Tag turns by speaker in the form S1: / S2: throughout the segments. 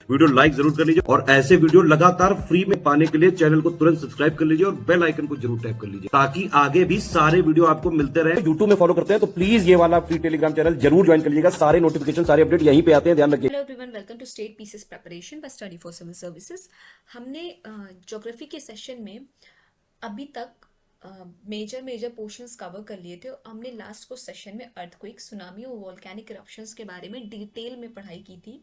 S1: Video like जरूर कर लीजिए और ऐसे वीडियो लगातार फ्री में पाने के लिए चैनल को तुरंत सब्सक्राइब कर लीजिए और बेल आइकन को जरूर टैप कर लीजिए ताकि आगे भी सारे वीडियो आपको मिलते रहे। यूट्यूब में फॉलो करते हैं तो प्लीज ये वाला फ्री टेलीग्राम चैनल जरूर ज्वाइन कर लीजिएगा। सारे नोटिफिकेशन सारे अपडेट यहीं पे आते हैं, ध्यान रखिए।
S2: Hello everyone, welcome to state PCS preparation by study for civil services. हमने ज्योग्राफी के सेशन में अभी तक मेजर पोर्शंस कवर कर लिए थे। हमने लास्ट को सेशन में अर्थक्वेक, सुनामी और वोल्केनिक इरप्शंस के बारे में डिटेल में पढ़ाई की थी।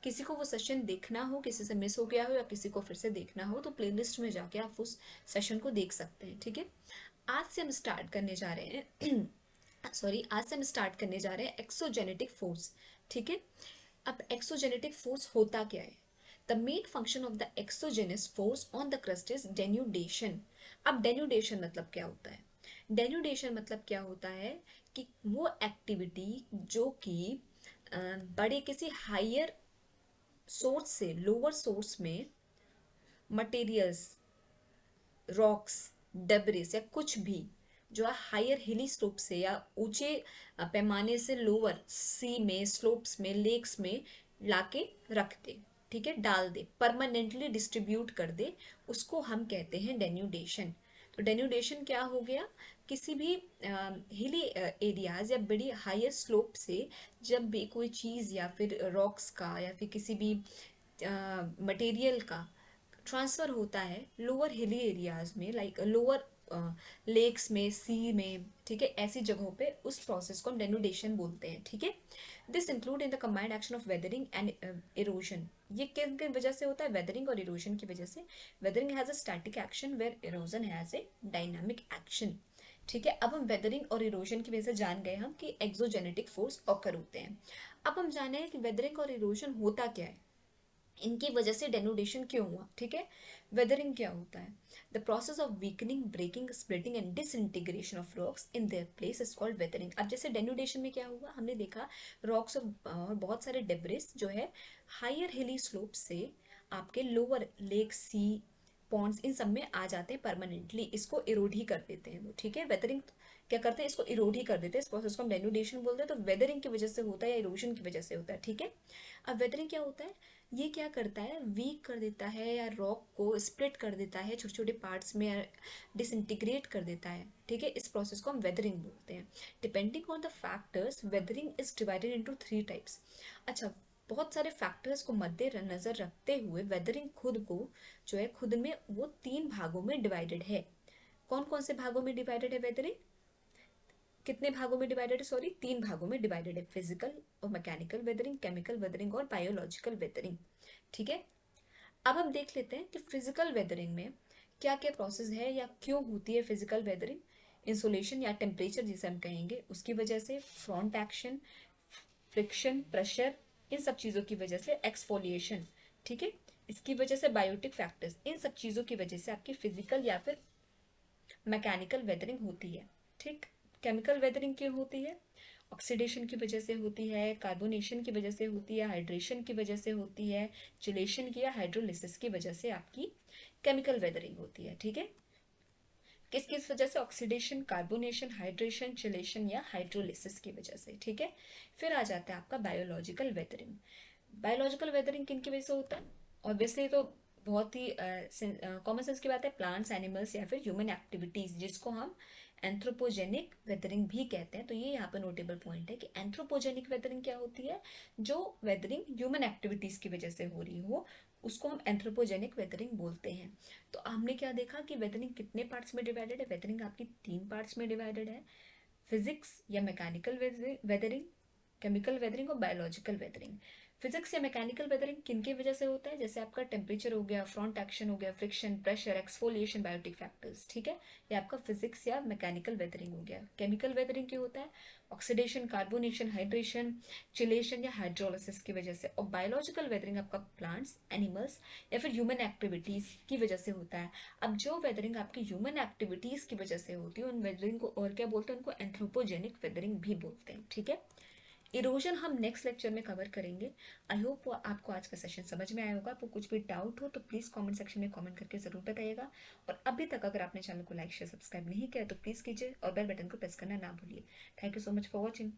S2: किसी को वो सेशन देखना हो, किसी से मिस हो गया हो या किसी को फिर से देखना हो तो प्लेलिस्ट में जाके आप उस सेशन को देख सकते हैं। ठीक है, आज से हम स्टार्ट करने जा रहे हैं आज से हम स्टार्ट करने जा रहे हैं एक्सोजेनेटिक फोर्स। ठीक है, अब एक्सोजेनेटिक फोर्स होता क्या है? The main function of the exogenous force on the crust is denudation. अब डेन्यूडेशन मतलब क्या होता है? डेन्यूडेशन मतलब क्या होता है कि वो एक्टिविटी जो कि बड़े किसी हायर सोर्स से लोअर सोर्स में मटेरियल्स, रॉक्स, डेब्रिस या कुछ भी जो है हायर हिली स्लोप से या ऊंचे पैमाने से लोअर सी में, स्लोप्स में, लेक्स में लाके रख दे। ठीक है, डाल दे, परमानेंटली डिस्ट्रीब्यूट कर दे, उसको हम कहते हैं डेन्यूडेशन। तो डेन्यूडेशन क्या हो गया? किसी भी हिली एरियाज या बड़ी हायर स्लोप से जब भी कोई चीज़ या फिर रॉक्स का या फिर किसी भी मटेरियल का ट्रांसफ़र होता है लोअर हिली एरियाज में, लाइक लोअर लेक्स में, सी में, ठीक है, ऐसी जगहों पे, उस प्रोसेस को हम डेन्यूडेशन बोलते हैं। ठीक है, this include in the combined action of weathering and erosion. ये किन किन वजह से होता है? वेदरिंग और इरोजन की वजह से। Weathering has a static action where erosion has a dynamic action. ठीक है, अब हम वेदरिंग और इरोजन की वजह से जान गए हम कि एक्सोजेनेटिक फोर्स ऑकर होते हैं। अब हम जाने हैं कि वेदरिंग और इरोजन होता क्या है, इनकी वजह से डेन्यूडेशन क्यों हुआ। ठीक है, वेदरिंग क्या होता है? The process of weakening, breaking, splitting and disintegration of rocks in their place is called weathering. अब जैसे डेन्यूडेशन में क्या हुआ, हमने देखा रॉक्स और बहुत सारे डेब्रिस जो है हायर हिली स्लोप से आपके लोअर लेक, सी, पॉन्ड्स, इन सब में आ जाते हैं परमानेंटली, इसको इरोड ही कर देते हैं वो। ठीक है, वेदरिंग क्या करते हैं? इसको इरोड ही कर देते हैं, इस प्रोसेस को हम डेन्यूडेशन बोलते हैं। तो वेदरिंग की वजह से होता है या इरोजन की वजह से होता है। ठीक है, अब वेदरिंग क्या होता है? ये क्या करता है? वीक कर देता है या रॉक को स्प्लिट कर देता है छोटे छोटे पार्ट्स में, या डिसइंटीग्रेट कर देता है। ठीक है, इस प्रोसेस को हम वेदरिंग बोलते हैं। Depending on the factors, weathering is divided into 3 types. अच्छा, बहुत सारे फैक्टर्स को मद्देनजर रखते हुए वेदरिंग खुद को जो है, खुद में वो 3 भागों में डिवाइडेड है। कौन कौन से भागों में डिवाइडेड है वेदरिंग? कितने भागों में डिवाइडेड है? सॉरी, 3 भागों में डिवाइडेड है। फिजिकल और मैकेनिकल वेदरिंग, केमिकल वेदरिंग और बायोलॉजिकल वेदरिंग। ठीक है, अब हम देख लेते हैं कि फिजिकल वेदरिंग में क्या क्या प्रोसेस है या क्यों होती है फिजिकल वेदरिंग। इंसुलेशन या टेम्परेचर जिसे हम कहेंगे, उसकी वजह से, फ्रंट एक्शन, फ्रिक्शन, प्रेशर, इन सब चीज़ों की वजह से, एक्सफोलिएशन, ठीक है, इसकी वजह से, बायोटिक फैक्टर्स, इन सब चीज़ों की वजह से आपकी फिजिकल या फिर मैकेनिकल वेदरिंग होती है। ठीक, केमिकल वेदरिंग क्यों होती है? ऑक्सीडेशन की वजह से होती है, कार्बोनेशन की वजह से होती है, हाइड्रेशन की वजह से होती है, चिलेशन की या हाइड्रोलिसिस की वजह से आपकी केमिकल वेदरिंग होती है। ठीक है, किस किस वजह से? ऑक्सीडेशन, कार्बोनेशन, हाइड्रेशन, चिलेशन या हाइड्रोलिसिस की वजह से। ठीक है, फिर आ जाता है आपका बायोलॉजिकल वेदरिंग। बायोलॉजिकल वेदरिंग किन की वजह से होता है? ऑब्वियसली तो बहुत ही कॉमन सेंस की बात है, प्लांट्स, एनिमल्स या फिर ह्यूमन एक्टिविटीज, जिसको हम एंथ्रोपोजेनिक वेदरिंग भी कहते हैं। तो ये यहाँ पर नोटेबल पॉइंट है कि एंथ्रोपोजेनिक वेदरिंग क्या होती है? जो वेदरिंग ह्यूमन एक्टिविटीज की वजह से हो रही हो, उसको हम एंथ्रोपोजेनिक वेदरिंग बोलते हैं। तो हमने क्या देखा कि वेदरिंग कितने पार्ट्स में डिवाइडेड है? वेदरिंग आपकी 3 पार्ट्स में डिवाइडेड है। फिजिक्स या मैकेनिकल वेदरिंग, केमिकल वेदरिंग और बायोलॉजिकल वेदरिंग। फिजिक्स या मैकेनिकल वेदरिंग किन की वजह से होता है? जैसे आपका टेम्परेचर हो गया, फ्रंट एक्शन हो गया, friction, pressure, exfoliation, biotic factors. ठीक है, ये आपका फिजिक्स या मैकेनिकल वेदरिंग हो गया। केमिकल वेदरिंग क्या होता है? ऑक्सीडेशन, कार्बोनेशन, हाइड्रेशन, चिलेशन या हाइड्रोलिसिस की वजह से। और बायोलॉजिकल वेदरिंग आपका प्लांट्स, एनिमल्स या फिर ह्यूमन एक्टिविटीज की वजह से होता है। अब जो वेदरिंग आपकी ह्यूमन एक्टिविटीज की वजह से होती है, उन वेदरिंग को और क्या बोलते हैं? उनको एंथ्रोपोजेनिक वेदरिंग भी बोलते हैं। ठीक है, इरोजन हम नेक्स्ट लेक्चर में कवर करेंगे। आई होप आपको आज का सेशन समझ में आया होगा। आपको कुछ भी डाउट हो तो प्लीज़ कमेंट सेक्शन में कमेंट करके ज़रूर बताइएगा। और अभी तक अगर आपने चैनल को लाइक शेयर सब्सक्राइब नहीं किया तो प्लीज़ कीजिए और बेल बटन को प्रेस करना ना भूलिए। Thank you so much for watching.